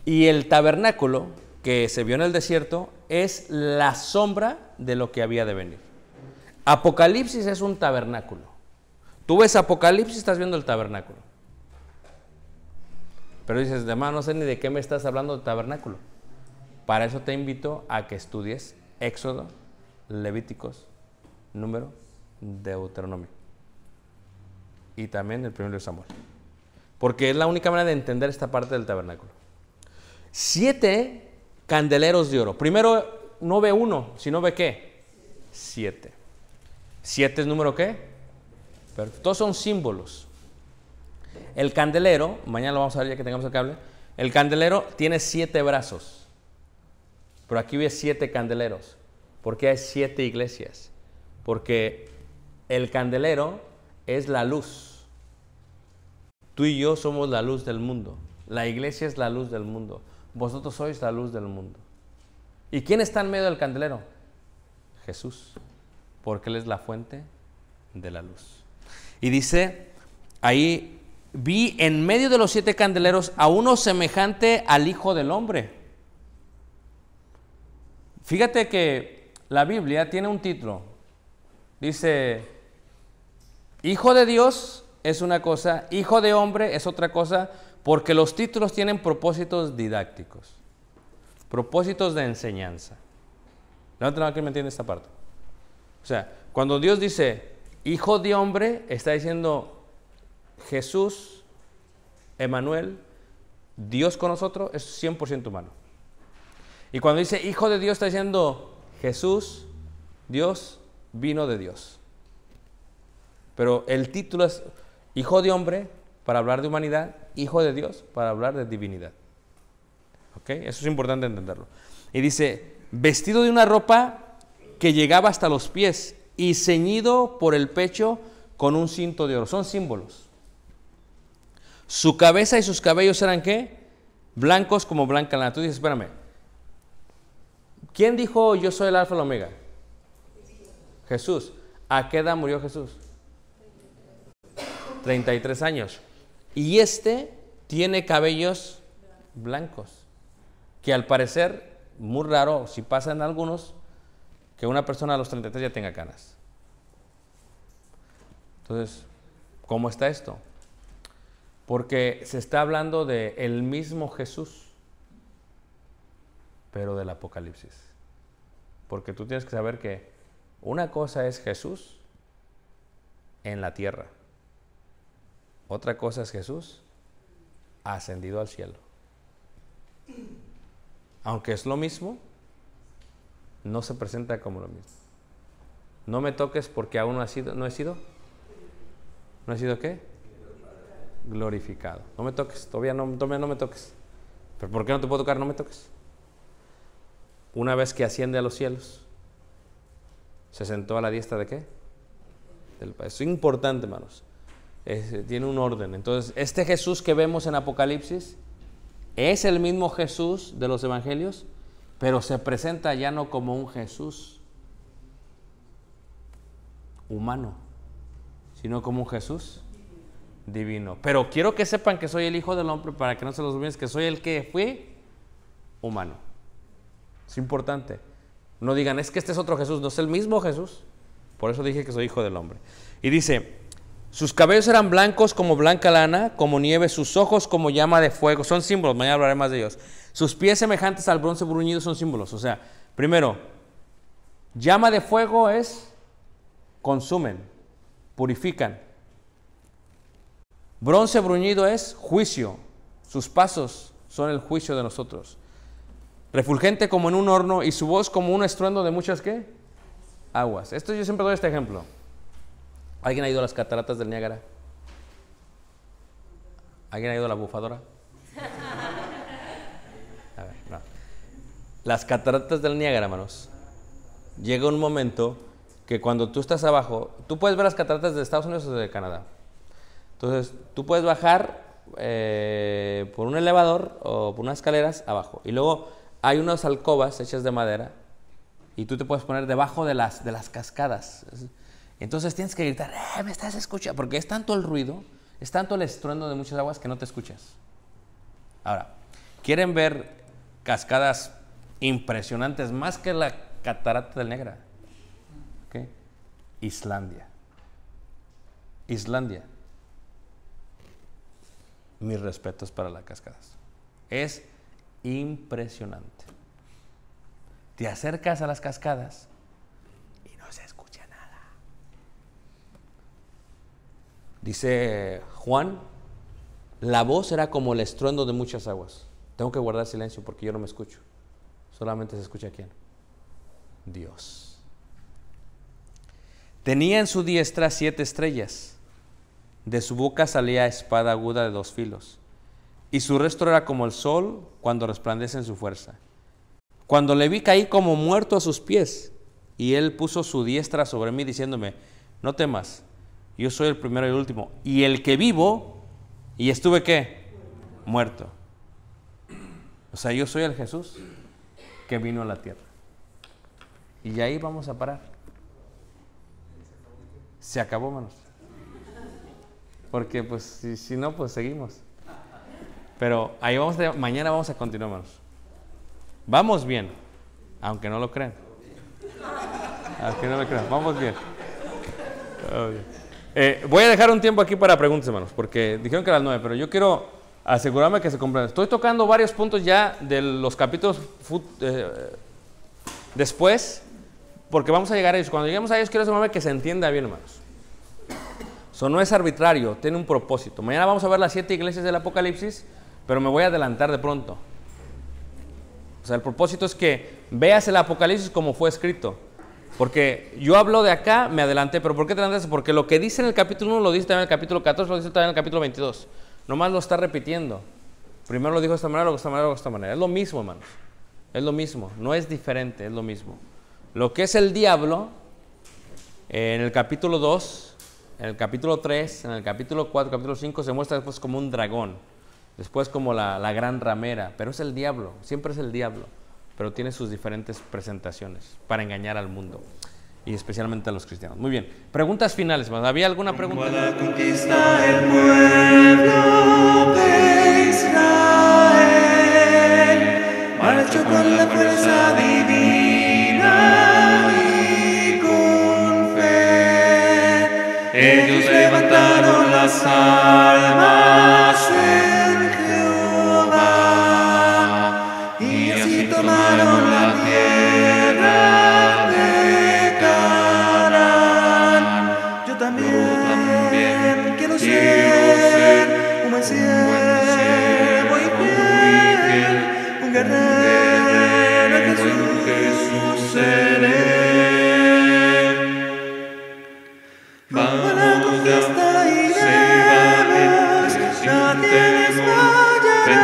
Y el tabernáculo que se vio en el desierto es la sombra de lo que había de venir. Apocalipsis es un tabernáculo. Tú ves Apocalipsis, estás viendo el tabernáculo. Pero dices, hermano, no sé ni de qué me estás hablando de tabernáculo. Para eso te invito a que estudies Éxodo, Levíticos, Número, Deuteronomio. Y también el primero de Samuel. Porque es la única manera de entender esta parte del tabernáculo. 7 candeleros de oro. Primero no ve 1, sino ve ¿qué? 7. 7 es número ¿qué? Pero todos son símbolos. El candelero, mañana lo vamos a ver ya que tengamos el cable. El candelero tiene 7 brazos. Pero aquí ve 7 candeleros. ¿Por qué hay 7 iglesias? Porque el candelero es la luz. Tú y yo somos la luz del mundo. La iglesia es la luz del mundo. Vosotros sois la luz del mundo. ¿Y quién está en medio del candelero? Jesús. Porque Él es la fuente de la luz. Y dice, ahí vi en medio de los 7 candeleros a uno semejante al Hijo del Hombre. Fíjate que la Biblia tiene un título. Dice, Hijo de Dios es una cosa, Hijo de Hombre es otra cosa, porque los títulos tienen propósitos didácticos, propósitos de enseñanza. Levanten la mano que me entiende esta parte. O sea, cuando Dios dice Hijo de Hombre, está diciendo Jesús, Emanuel, Dios con nosotros, es 100% humano. Y cuando dice Hijo de Dios, está diciendo Jesús, Dios, vino de Dios. Pero el título es Hijo de Hombre para hablar de humanidad, Hijo de Dios para hablar de divinidad. ¿Ok? Eso es importante entenderlo. Y dice, vestido de una ropa que llegaba hasta los pies y ceñido por el pecho con un cinto de oro. Son símbolos. Su cabeza y sus cabellos eran ¿qué? Blancos como blanca lana. Tú dices, espérame, ¿quién dijo yo soy el alfa y el omega? Jesús. ¿A qué edad murió Jesús? 33 años. Y tiene cabellos blancos, que al parecer, muy raro, si pasa en algunos, que una persona a los 33 ya tenga canas. Entonces, ¿cómo está esto? Porque se está hablando de el mismo Jesús, pero del Apocalipsis. Porque tú tienes que saber que una cosa es Jesús en la tierra. Otra cosa es Jesús ascendido al cielo. Aunque es lo mismo, no se presenta como lo mismo. No me toques porque aún no he sido ¿qué? Glorificado. No me toques, todavía no me toques. ¿Pero por qué no te puedo tocar? No me toques. Una vez que asciende a los cielos, se sentó a la diestra ¿de qué? Del Padre. Eso es importante, hermanos. Tiene un orden. Entonces, este Jesús que vemos en Apocalipsis es el mismo Jesús de los evangelios, pero se presenta ya no como un Jesús humano, sino como un Jesús divino. Pero quiero que sepan que soy el Hijo del Hombre, para que no se los olviden, que soy el que fui humano. Es importante. No digan, es que este es otro Jesús. No, es el mismo Jesús. Por eso dije que soy Hijo del Hombre. Y dice, sus cabellos eran blancos como blanca lana, como nieve, sus ojos como llama de fuego. Son símbolos, mañana hablaré más de ellos. Sus pies semejantes al bronce bruñido son símbolos. O sea, primero, llama de fuego es consumen, purifican. Bronce bruñido es juicio. Sus pasos son el juicio de nosotros. Refulgente como en un horno y su voz como un estruendo de muchas, ¿qué? Aguas. Esto yo siempre doy este ejemplo. ¿Alguien ha ido a las cataratas del Niágara? ¿Alguien ha ido a la bufadora? A ver, no. Las cataratas del Niágara, hermanos. Llega un momento que cuando tú estás abajo, tú puedes ver las cataratas de Estados Unidos o de Canadá. Entonces, tú puedes bajar por un elevador o por unas escaleras abajo. Y luego hay unas alcobas hechas de madera y tú te puedes poner debajo de las cascadas. Entonces tienes que gritar, ¿me estás escuchando? Porque es tanto el ruido, es tanto el estruendo de muchas aguas que no te escuchas. Ahora, ¿quieren ver cascadas impresionantes más que la catarata del Niágara? ¿Okay? Islandia. Islandia. Mis respetos para las cascadas. Es impresionante. Te acercas a las cascadas y no se escucha nada. Dice Juan, la voz era como el estruendo de muchas aguas. Tengo que guardar silencio porque yo no me escucho. Solamente se escucha ¿quién? Dios. Tenía en su diestra 7 estrellas. De su boca salía espada aguda de 2 filos. Y su rostro era como el sol cuando resplandece en su fuerza. Cuando le vi caí como muerto a sus pies. Y él puso su diestra sobre mí diciéndome, no temas, yo soy el primero y el último. Y el que vivo, y estuve ¿qué? Muerto. O sea, yo soy el Jesús que vino a la tierra. Y ahí vamos a parar. Se acabó, hermanos. Porque pues si no, pues seguimos. Pero ahí mañana vamos a continuar, hermanos. Vamos bien, aunque no lo crean. Aunque no lo crean, vamos bien. Voy a dejar un tiempo aquí para preguntas, hermanos, porque dijeron que a las 9, pero yo quiero asegurarme que se comprenda. Estoy tocando varios puntos ya de los capítulos después, porque vamos a llegar a ellos. Cuando lleguemos a ellos, quiero asegurarme que se entienda bien, hermanos. Eso no es arbitrario, tiene un propósito. Mañana vamos a ver las 7 iglesias del Apocalipsis, pero me voy a adelantar de pronto. O sea, el propósito es que veas el Apocalipsis como fue escrito. Porque yo hablo de acá, me adelanté, pero ¿por qué te adelantas? Porque lo que dice en el capítulo 1 lo dice también en el capítulo 14, lo dice también en el capítulo 22. Nomás lo está repitiendo. Primero lo dijo de esta manera, luego de esta manera, luego de esta manera. Es lo mismo, hermanos. Es lo mismo, no es diferente, es lo mismo. Lo que es el diablo, en el capítulo 2... en el capítulo 3, en el capítulo 4, capítulo 5 se muestra después como un dragón, después como la gran ramera, pero es el diablo, siempre es el diablo, pero tiene sus diferentes presentaciones para engañar al mundo y especialmente a los cristianos. Muy bien, preguntas finales, ¿había alguna pregunta? La conquista el pueblo de Israel marchó con la fuerza divina y con fe. Ellos levantaron las almas en Jehová y así tomaron la tierra de Canaán. Yo también quiero ser un buen siervo y fiel, un guerrero en Jesús seré. Vamos a la conquista iremos, nadie desmayará.